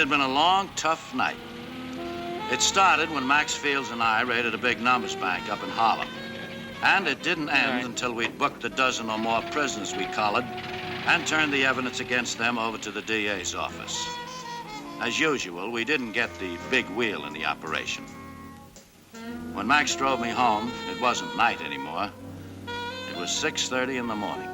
had been a long, tough night. It started when Max Fields and I raided a big numbers bank up in Harlem. And it didn't end until we'd booked a dozen or more prisoners we collared and turned the evidence against them over to the DA's office. As usual, we didn't get the big wheel in the operation. When Max drove me home, it wasn't night anymore. It was 6:30 in the morning.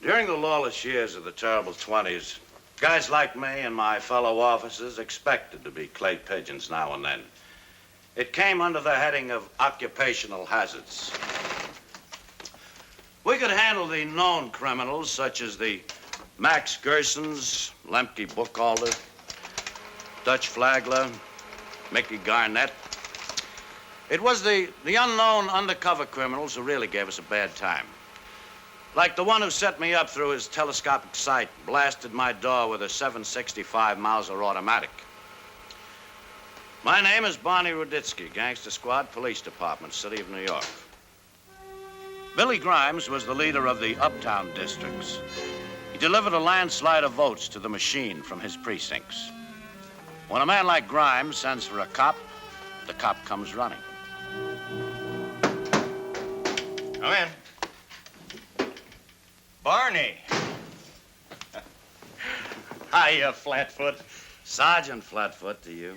During the lawless years of the terrible 20s, guys like me and my fellow officers expected to be clay pigeons now and then. It came under the heading of occupational hazards. We could handle the known criminals, such as the Max Gersons, Lemke Bookholder, Dutch Flagler, Mickey Garnett. It was the unknown undercover criminals who really gave us a bad time. Like the one who set me up through his telescopic sight, blasted my door with a 765 Mauser automatic. My name is Barney Ruditsky, Gangster Squad, Police Department, City of New York. Billy Grimes was the leader of the uptown districts. He delivered a landslide of votes to the machine from his precincts. When a man like Grimes sends for a cop, the cop comes running. Come in. Barney. Hiya, Flatfoot. Sergeant Flatfoot to you.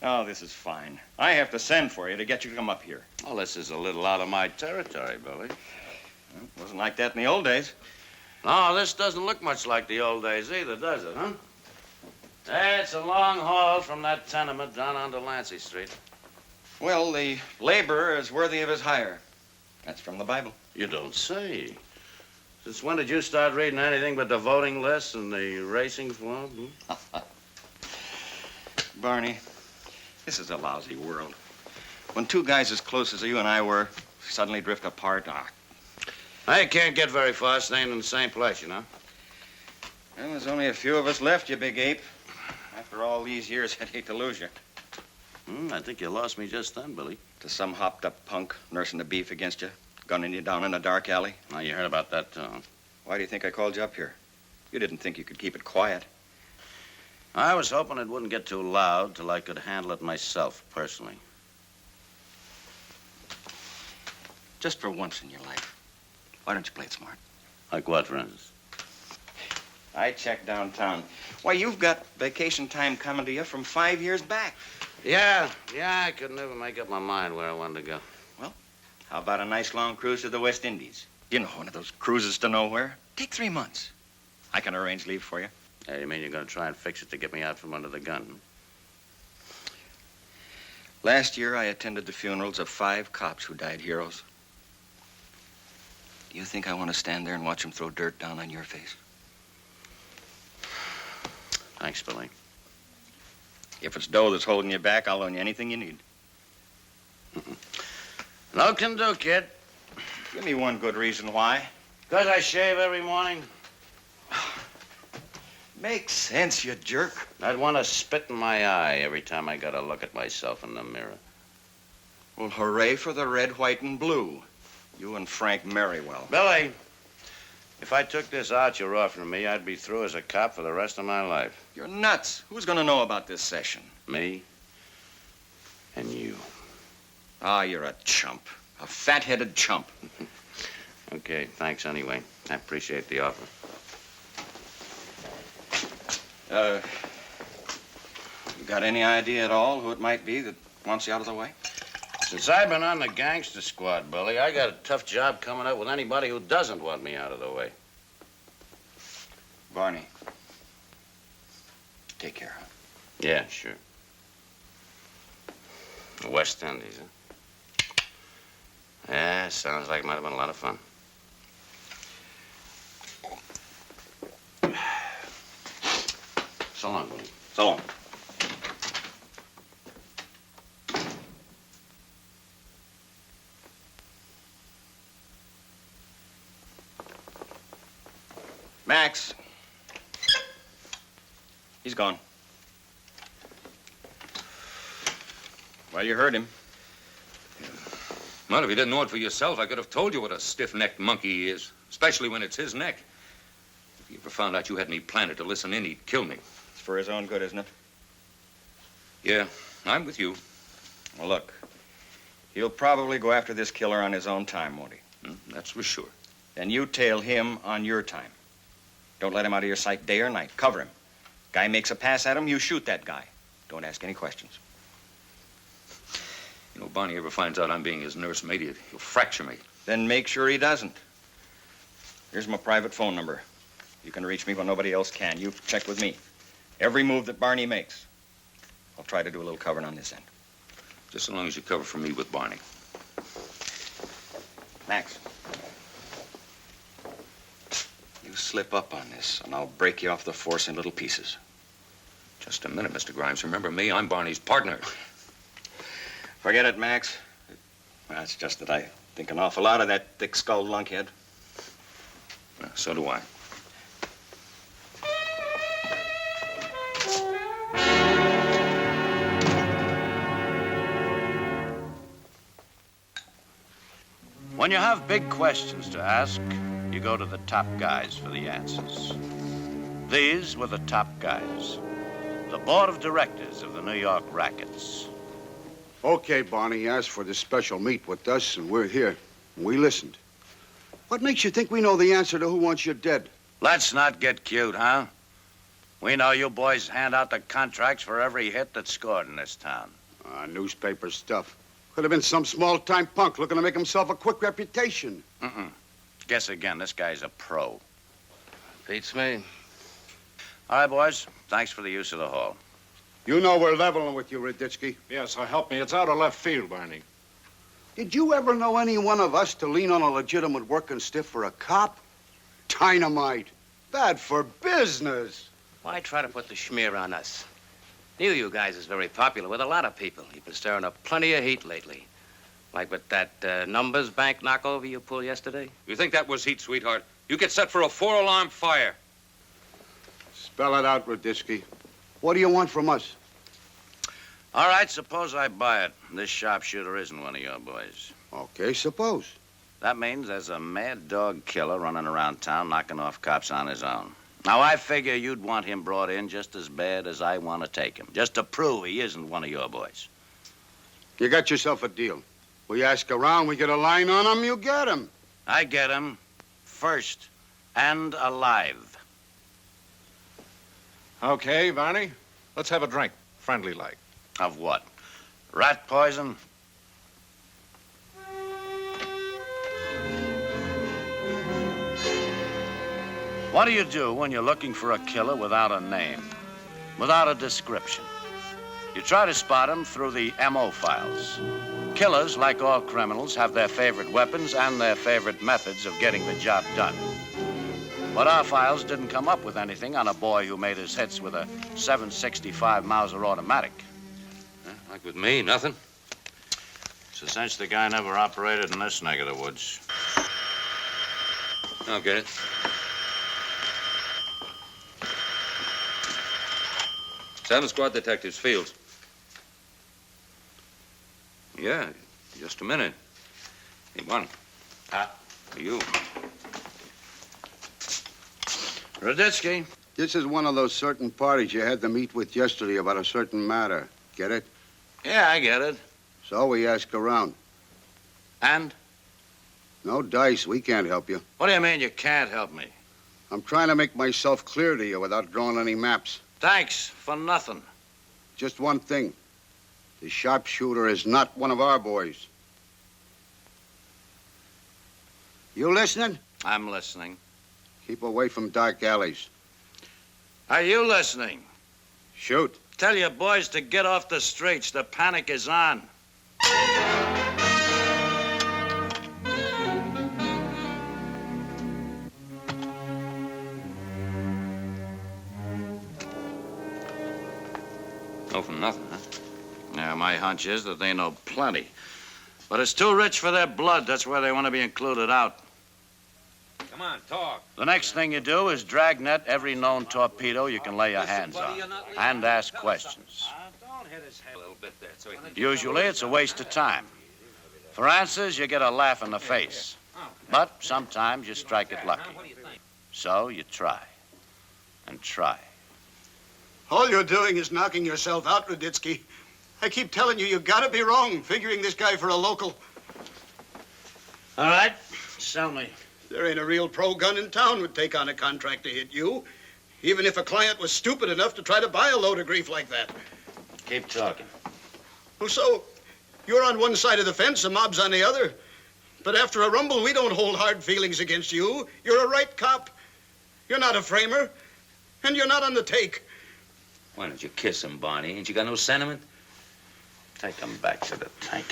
Oh, this is fine. I have to send for you to get you to come up here. Oh, this is a little out of my territory, Billy. Well, it wasn't like that in the old days. No, this doesn't look much like the old days either, does it, huh? It's a long haul from that tenement down onto Lancy Street. Well, the laborer is worthy of his hire. That's from the Bible. You don't say. Since when did you start reading anything but the voting lists and the racing club? Barney, this is a lousy world. When two guys as close as you and I were suddenly drift apart, I can't get very far staying in the same place, you know. Well, there's only a few of us left, you big ape. After all these years, I'd hate to lose you. I think you lost me just then, Billy. To some hopped-up punk nursing the beef against you, gunning you down in a dark alley. Now, you heard about that, Why do you think I called you up here? You didn't think you could keep it quiet. I was hoping it wouldn't get too loud till I could handle it myself, personally. Just for once in your life, why don't you play it smart? Like what, for instance? I checked downtown. Why, you've got vacation time coming to you from 5 years back. Yeah, I could never make up my mind where I wanted to go. Well, how about a nice long cruise to the West Indies? You know, one of those cruises to nowhere. Take 3 months. I can arrange leave for you. Hey, you mean you're going to try and fix it to get me out from under the gun? Last year, I attended the funerals of 5 cops who died heroes. Do you think I want to stand there and watch them throw dirt down on your face? Thanks, Billy. If it's dough that's holding you back, I'll loan you anything you need. No can do, kid. Give me one good reason why. Because I shave every morning. Makes sense, you jerk. I'd want to spit in my eye every time I got to look at myself in the mirror. Well, hooray for the red, white, and blue. You and Frank Merriwell. Billy, if I took this out you're offering me, I'd be through as a cop for the rest of my life. You're nuts. Who's going to know about this session? Me and you. Ah, you're a chump. A fat-headed chump. Okay, thanks anyway. I appreciate the offer. You got any idea at all who it might be that wants you out of the way? Since I've been on the gangster squad, Bully, I got a tough job coming up with anybody who doesn't want me out of the way. Barney. Take care, huh? Yeah, sure. The West Indies, huh? Yeah, sounds like it might have been a lot of fun. So long, Bully. So long. Max. He's gone. Well, you heard him. Well, if you didn't know it for yourself, I could have told you what a stiff-necked monkey he is, especially when it's his neck. If he ever found out you had any planet to listen in, he'd kill me. It's for his own good, isn't it? Yeah, I'm with you. Well, look. He'll probably go after this killer on his own time, won't he? That's for sure. Then you tail him on your time. Don't let him out of your sight day or night. Cover him. Guy makes a pass at him, you shoot that guy. Don't ask any questions. You know, Barney ever finds out I'm being his nursemaid, he'll fracture me. Then make sure he doesn't. Here's my private phone number. You can reach me when nobody else can. You check with me. Every move that Barney makes, I'll try to do a little covering on this end. Just so long as you cover for me with Barney. Max. You slip up on this, and I'll break you off the force in little pieces. Just a minute, Mr. Grimes. Remember me, I'm Barney's partner. Forget it, Max. Well, it's just that I think an awful lot of that thick-skulled lunkhead. So do I. When you have big questions to ask, you go to the top guys for the answers. These were the top guys. The board of directors of the New York Rackets. Okay, Barney, you asked for this special meet with us, and we're here. And we listened. What makes you think we know the answer to who wants you dead? Let's not get cute, huh? We know you boys hand out the contracts for every hit that's scored in this town. Newspaper stuff. Could have been some small-time punk looking to make himself a quick reputation. Guess again, this guy's a pro. Beats me. All right, boys. Thanks for the use of the hall. You know we're leveling with you, Ruditsky. Yes, so help me. It's out of left field, Barney. Did you ever know any one of us to lean on a legitimate working stiff for a cop? Dynamite. Bad for business. Why try to put the schmear on us? Knew you guys is very popular with a lot of people. You've been stirring up plenty of heat lately. Like with that numbers bank knockover you pulled yesterday? You think that was heat, sweetheart? You get set for a 4-alarm fire. Spell it out, Rudisky. What do you want from us? All right, suppose I buy it. This sharpshooter isn't one of your boys. Okay, suppose. That means there's a mad dog killer running around town knocking off cops on his own. Now, I figure you'd want him brought in just as bad as I want to take him, just to prove he isn't one of your boys. You got yourself a deal. We ask around, we get a line on him, you get him. I get him first and alive. Okay, Barney. Let's have a drink. Friendly like. Of what? Rat poison? What do you do when you're looking for a killer without a name, without a description? You try to spot him through the M.O. files. Killers, like all criminals, have their favorite weapons and their favorite methods of getting the job done. But our files didn't come up with anything on a boy who made his hits with a 7.65 Mauser automatic. Like with me, nothing. It's a cinch the guy never operated in this neck of the woods. I'll get it. Seven Squad Detectives, Fields. Yeah, just a minute. Hey, Barney. You. Ruditsky. This is one of those certain parties you had to meet with yesterday about a certain matter. Get it? Yeah, I get it. So we ask around. And? No dice. We can't help you. What do you mean you can't help me? I'm trying to make myself clear to you without drawing any maps. Thanks for nothing. Just one thing. The sharpshooter is not one of our boys. You listening? I'm listening. Keep away from dark alleys. Are you listening? Shoot. Tell your boys to get off the streets. The panic is on. No from nothing, huh? Yeah, my hunch is that they know plenty. But it's too rich for their blood. That's where they want to be included out. Come on, talk. The next thing you do is dragnet every known torpedo you can lay your hands on. And ask questions. Don't hit his head a little bit there. So Usually it's a waste of time. For answers, you get a laugh in the face. But sometimes you strike it lucky. So you try. And try. All you're doing is knocking yourself out, Ruditsky. I keep telling you, you gotta be wrong, figuring this guy for a local. All right, sell me. There ain't a real pro gun in town would take on a contract to hit you, even if a client was stupid enough to try to buy a load of grief like that. Keep talking. Well, so, you're on one side of the fence, the mob's on the other. But after a rumble, we don't hold hard feelings against you. You're a right cop. You're not a framer, and you're not on the take. Why don't you kiss him, Barney? Ain't you got no sentiment? Take them back to the tank.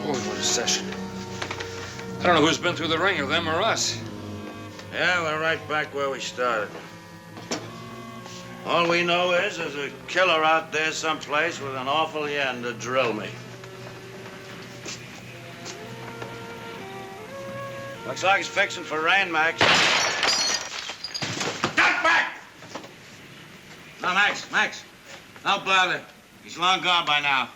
Boy, what a session. I don't know who's been through the ringer, them or us. Yeah, we're right back where we started. All we know is there's a killer out there someplace with an awful yen to drill me. Looks like it's fixing for rain, Max. Duck back! No, Max. Don't bother. He's long gone by now.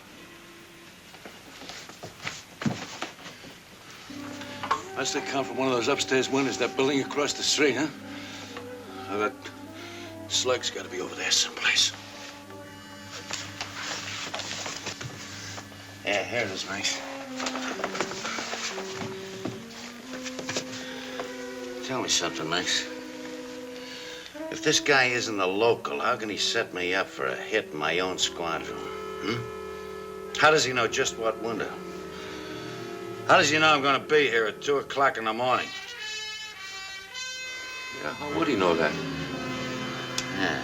Must have come from one of those upstairs windows, that building across the street, huh? Now that slug's got to be over there someplace. Yeah, here it is, Max. Tell me something, Max. If this guy isn't a local, how can he set me up for a hit in my own squadron? How does he know just what window? How does he know I'm going to be here at 2 o'clock in the morning? Yeah, how would he know that? Yeah.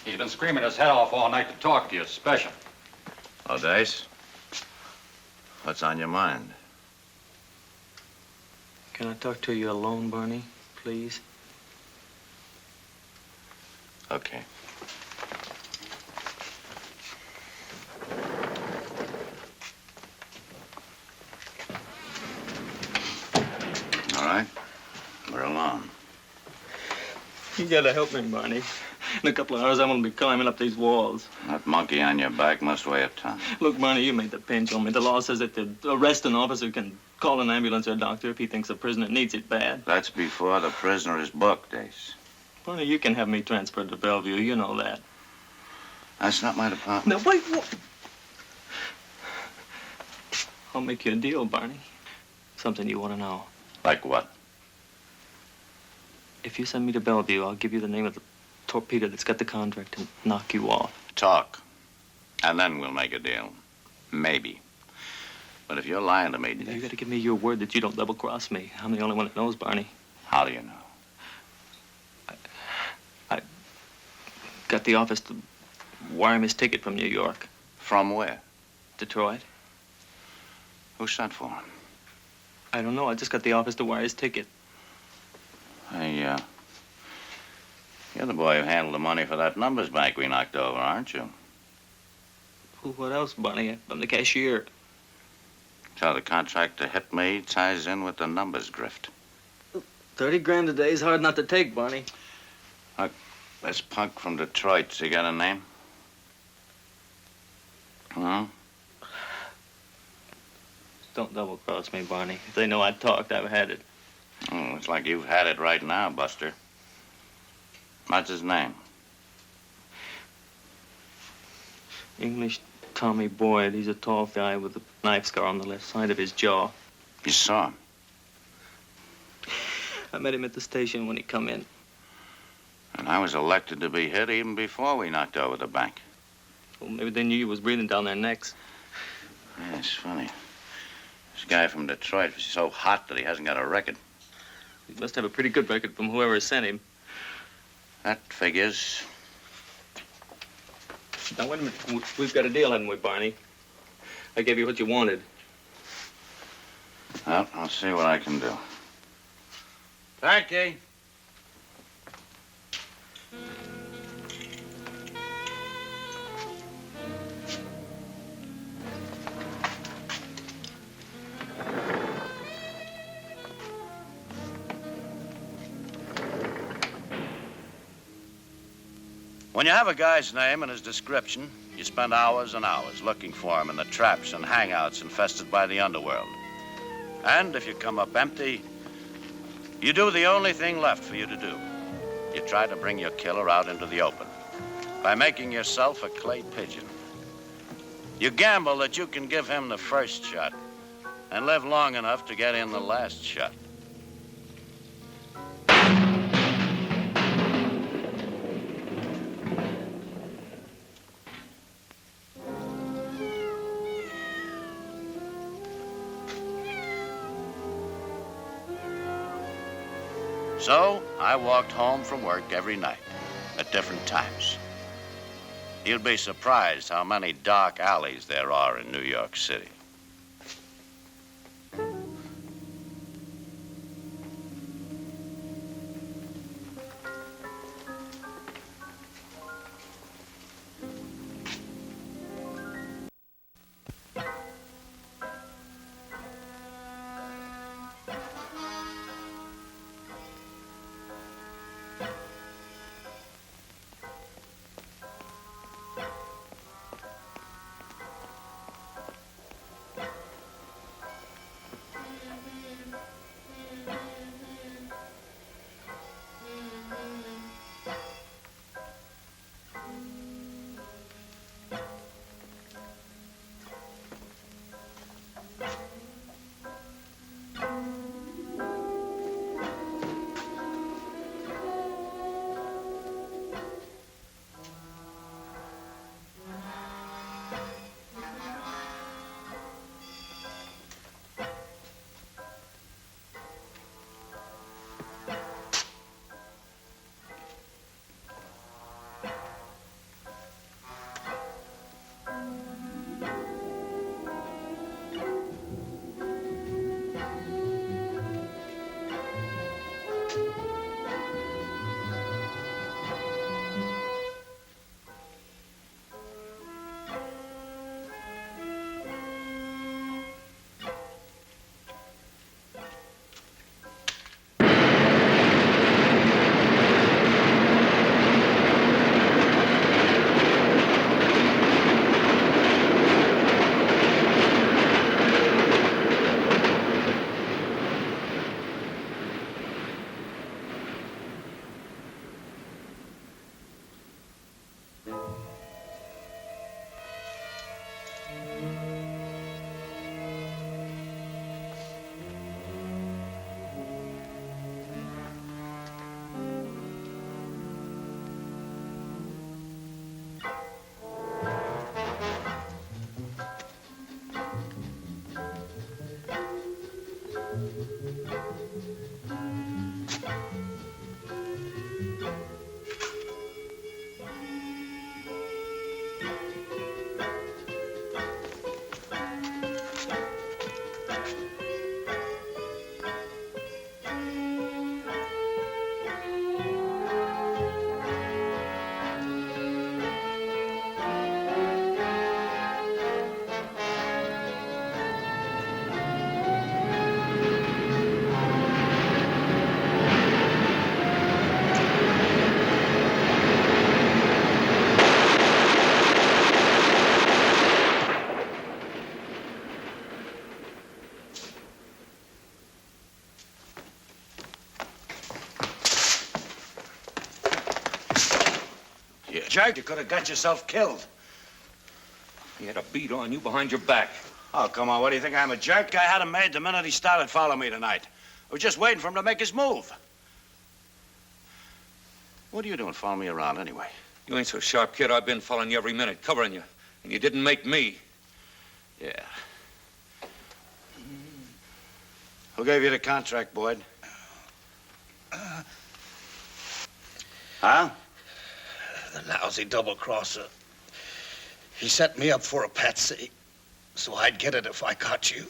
He's been screaming his head off all night to talk to you, special. Oh, Dice? What's on your mind? Can I talk to you alone, Barney, please? Okay. All right. We're alone. You gotta help me, Barney. In a couple of hours, I'm gonna be climbing up these walls. That monkey on your back must weigh a ton. Look, Barney, you made the pinch on me. The law says that the arrest an officer can call an ambulance or a doctor if he thinks a prisoner needs it bad. That's before the prisoner is booked, Ace. Barney, you can have me transferred to Bellevue. You know that. That's not my department. Now, wait, what? I'll make you a deal, Barney. Something you want to know. Like what? If you send me to Bellevue, I'll give you the name of the torpedo that's got the contract and knock you off. Talk. And then we'll make a deal. Maybe. But if you're lying to me... You gotta give me your word that you don't double-cross me. I'm the only one that knows, Barney. How do you know? I got the office to wire him his ticket from New York. From where? Detroit. Who sent for him? I don't know. I just got the office to wire his ticket. Hey, you're the boy who handled the money for that numbers bank we knocked over, aren't you? Well, what else, Barney? I'm the cashier. So the contract to hit me ties in with the numbers grift. 30 grand a day is hard not to take, Barney. Look, this punk from Detroit's he got a name? Huh? Don't double-cross me, Barney. If they know I talked, I've had it. Oh, it's like you've had it right now, Buster. What's his name? English Tommy Boyd. He's a tall guy with a knife scar on the left side of his jaw. You saw him. I met him at the station when he come in. And I was elected to be hit even before we knocked over the bank. Well, maybe they knew you was breathing down their necks. Yeah, it's funny. This guy from Detroit was so hot that he hasn't got a record. He must have a pretty good record from whoever sent him. That figures. Now, wait a minute. We've got a deal, haven't we, Barney? I gave you what you wanted. Well, I'll see what I can do. Turkey. When you have a guy's name and his description, you spend hours and hours looking for him in the traps and hangouts infested by the underworld. And if you come up empty, you do the only thing left for you to do. You try to bring your killer out into the open by making yourself a clay pigeon. You gamble that you can give him the first shot and live long enough to get in the last shot. So I walked home from work every night at different times. You'd be surprised how many dark alleys there are in New York City. jerk, you could have got yourself killed. He had a beat on you behind your back. Oh, come on, what do you think, I'm a jerk? I had him made the minute he started following me tonight. I was just waiting for him to make his move. What are you doing following me around anyway? You ain't so sharp, kid. I've been following you every minute, covering you. And you didn't make me. Yeah. Who gave you the contract, Boyd? Huh? The lousy double-crosser. He set me up for a patsy, so I'd get it if I caught you.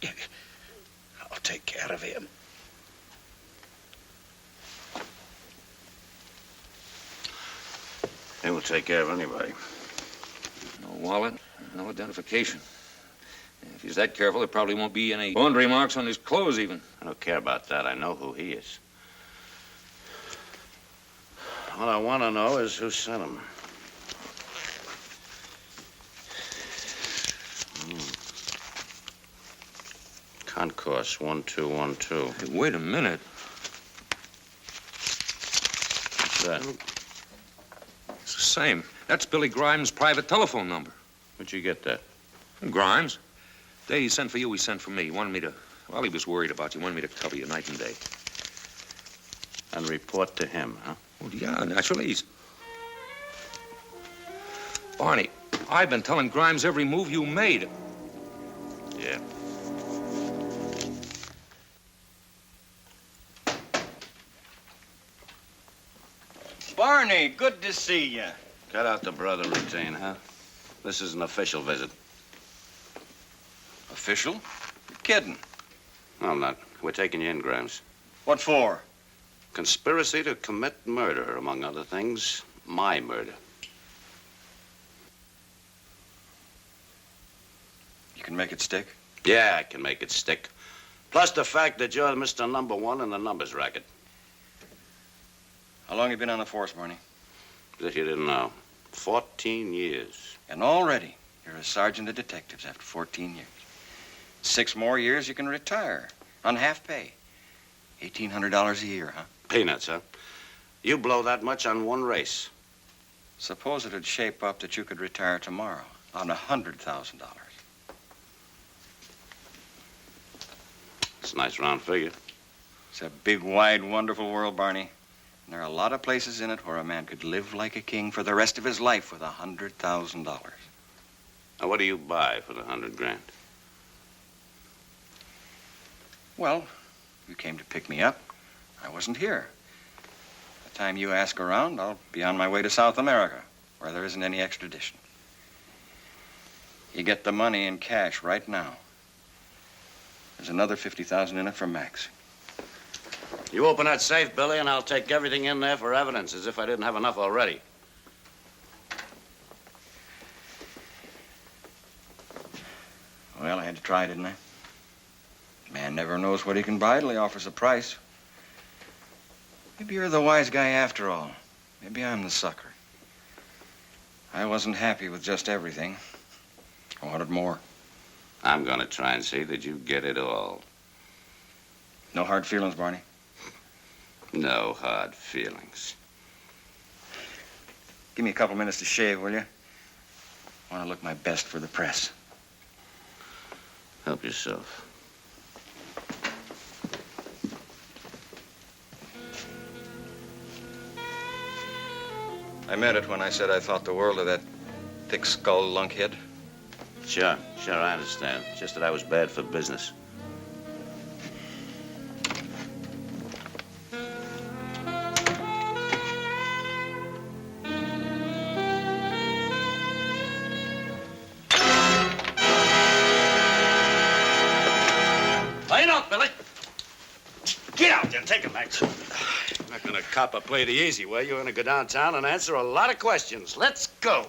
I'll take care of him. He will take care of anybody. No wallet, no identification. If he's that careful, there probably won't be any laundry marks on his clothes even. I don't care about that. I know who he is. What I want to know is who sent him. Concourse 1212. Hey, wait a minute. What's that? It's the same. That's Billy Grimes' private telephone number. Where'd you get that? Grimes? Day he sent for you, he sent for me. He wanted me to... Well, he was worried about you. He wanted me to cover you night and day. And report to him, huh? Well, yeah, naturally. Barney, I've been telling Grimes every move you made. Yeah. Barney, good to see you. Cut out the brother routine, huh? This is an official visit. Official? You're kidding. No, I'm not. We're taking you in, Grimes. What for? Conspiracy to commit murder, among other things. My murder. You can make it stick? Yeah, I can make it stick. Plus the fact that you're Mr. Number One in the numbers racket. How long you been on the force, Barney? That you didn't know. 14 years. And already, you're a sergeant of detectives after 14 years. 6 more years, you can retire on half pay. $1,800 a year, huh? Peanuts, huh? You blow that much on one race. Suppose it'd shape up that you could retire tomorrow on $100,000. It's a nice round figure. It's a big, wide, wonderful world, Barney. And there are a lot of places in it where a man could live like a king for the rest of his life with $100,000. Now, what do you buy for the $100,000? Well, you came to pick me up. I wasn't here. By the time you ask around, I'll be on my way to South America, where there isn't any extradition. You get the money in cash right now. There's another $50,000 in it for Max. You open that safe, Billy, and I'll take everything in there for evidence, as if I didn't have enough already. Well, I had to try, didn't I? Man never knows what he can buy till he offers a price. Maybe you're the wise guy after all. Maybe I'm the sucker. I wasn't happy with just everything. I wanted more. I'm going to try and see that you get it all. No hard feelings, Barney? No hard feelings. Give me a couple minutes to shave, will you? I want to look my best for the press. Help yourself. I meant it when I said I thought the world of that thick-skulled lunkhead. Sure, I understand. Just that I was bad for business. Line up, Billy. Get out there, take it, Max. You're not gonna cop or play the easy way. You're gonna go downtown and answer a lot of questions. Let's go.